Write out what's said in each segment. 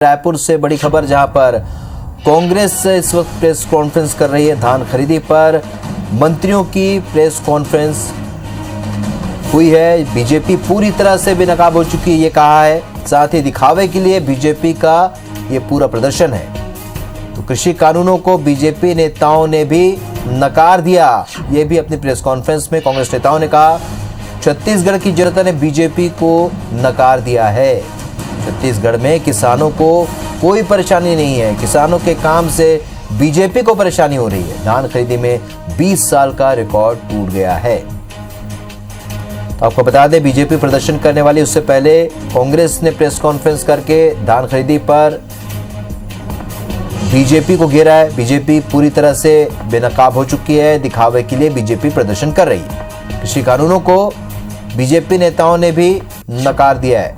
रायपुर से बड़ी खबर, जहां पर कांग्रेस इस वक्त प्रेस कॉन्फ्रेंस कर रही है। धान खरीदी पर मंत्रियों की प्रेस कॉन्फ्रेंस हुई है। बीजेपी पूरी तरह से बेनकाब हो चुकी है, ये कहा है। साथ ही दिखावे के लिए बीजेपी का ये पूरा प्रदर्शन है। तो कृषि कानूनों को बीजेपी नेताओं ने भी नकार दिया, ये भी अपनी प्रेस कॉन्फ्रेंस में कांग्रेस नेताओं ने कहा। छत्तीसगढ़ की जनता ने बीजेपी को नकार दिया है। छत्तीसगढ़ में किसानों को कोई परेशानी नहीं है, किसानों के काम से बीजेपी को परेशानी हो रही है। धान खरीदी में 20 साल का रिकॉर्ड टूट गया है। तो आपको बता दें, बीजेपी प्रदर्शन करने वाली उससे पहले कांग्रेस ने प्रेस कॉन्फ्रेंस करके धान खरीदी पर बीजेपी को घेरा है। बीजेपी पूरी तरह से बेनकाब हो चुकी है। दिखावे के लिए बीजेपी प्रदर्शन कर रही है। कृषि कानूनों को बीजेपी नेताओं ने भी नकार दिया है।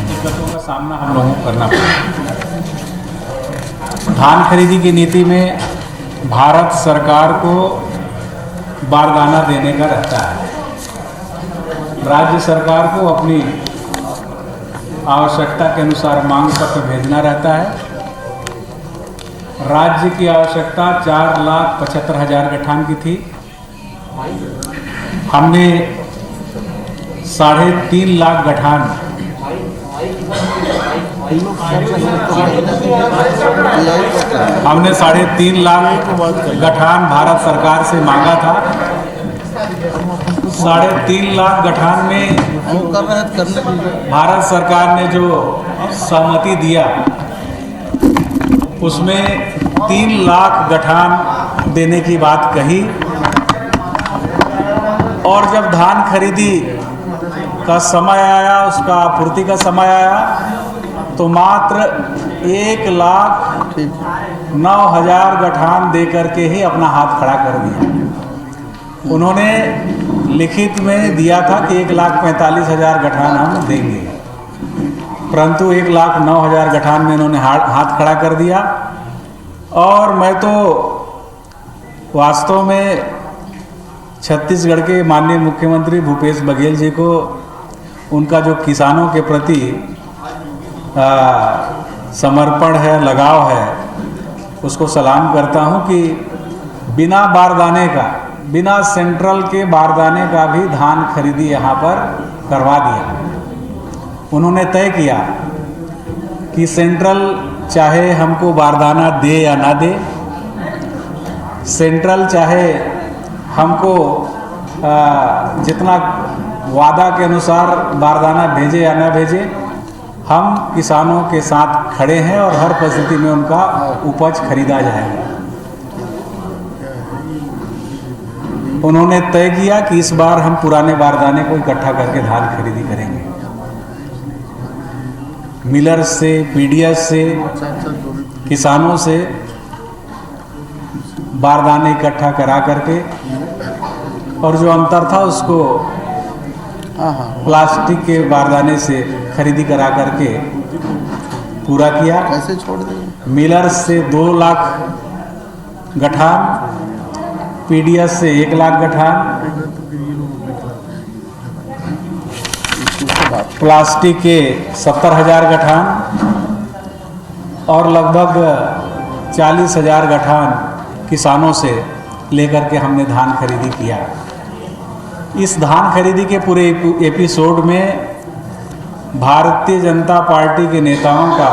दिक्कतों का सामना हम लोगों को करना पड़ा। धान खरीदी की नीति में भारत सरकार को बारदाना देने का रहता है। राज्य सरकार को अपनी आवश्यकता के अनुसार मांग पत्र भेजना रहता है। राज्य की आवश्यकता 4,75,000 गठान की थी। हमने 3.5 लाख गठान भारत सरकार से मांगा था। 3.5 लाख गठान में भारत सरकार ने जो सहमति दिया, उसमें 3 लाख गठान देने की बात कही। और जब धान खरीदी का समय आया, उसका आपूर्ति का समय आया, तो मात्र 1,09,000 गठान दे करके ही अपना हाथ खड़ा कर दिया। उन्होंने लिखित में दिया था कि 1,45,000 गठान हम देंगे, परंतु 1,09,000 गठान में उन्होंने हाथ खड़ा कर दिया। और मैं तो वास्तव में छत्तीसगढ़ के माननीय मुख्यमंत्री भूपेश बघेल जी को, उनका जो किसानों के प्रति समर्पण है, लगाव है, उसको सलाम करता हूं कि बिना बारदाने का, बिना सेंट्रल के बारदाने का भी धान खरीदी यहां पर करवा दिया। उन्होंने तय किया कि सेंट्रल चाहे हमको बारदाना दे या ना दे, सेंट्रल चाहे हमको जितना वादा के अनुसार बारदाना भेजे या ना भेजे, हम किसानों के साथ खड़े हैं और हर परिस्थिति में उनका उपज खरीदा जाएगा। उन्होंने तय किया कि इस बार हम पुराने बारदाने को इकट्ठा करके धान खरीदी करेंगे। मिलर्स से, पीडीएस से, किसानों से बारदाने इकट्ठा करा करके, और जो अंतर था उसको प्लास्टिक के बारदाने से खरीदी करा करके पूरा किया। कैसे छोड़ देंगे? मिलर्स से 2 लाख गठान, पीडीएस से 1 लाख गठान, प्लास्टिक के 70,000 गठान और लगभग 40,000 गठान किसानों से लेकर के हमने धान खरीदी किया। इस धान खरीदी के पूरे एपिसोड में भारतीय जनता पार्टी के नेताओं का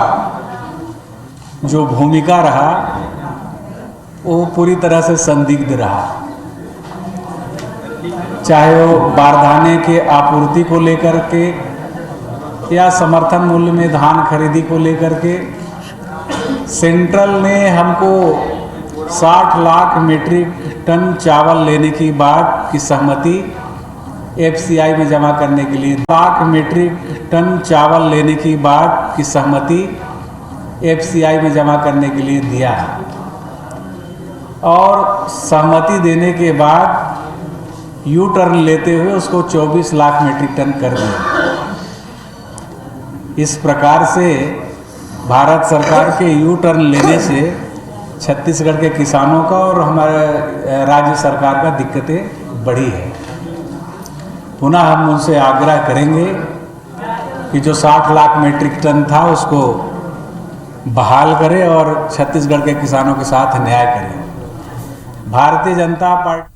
जो भूमिका रहा, वो पूरी तरह से संदिग्ध रहा। चाहे वो बारदाने के आपूर्ति को लेकर के या समर्थन मूल्य में धान खरीदी को लेकर के। सेंट्रल ने हमको 60 लाख मीट्रिक टन चावल लेने की बात की सहमति एफसीआई में जमा करने के लिए, 1 लाख मीट्रिक टन चावल लेने की बात की सहमति एफसीआई में जमा करने के लिए दिया है। और सहमति देने के बाद यू टर्न लेते हुए उसको 24 लाख मीट्रिक टन कर दिया। इस प्रकार से भारत सरकार के यू टर्न लेने से छत्तीसगढ़ के किसानों का और हमारे राज्य सरकार का दिक्कतें बढ़ी है। पुनः हम उनसे आग्रह करेंगे कि जो 60 लाख मीट्रिक टन था उसको बहाल करें और छत्तीसगढ़ के किसानों के साथ न्याय करें। भारतीय जनता पार्टी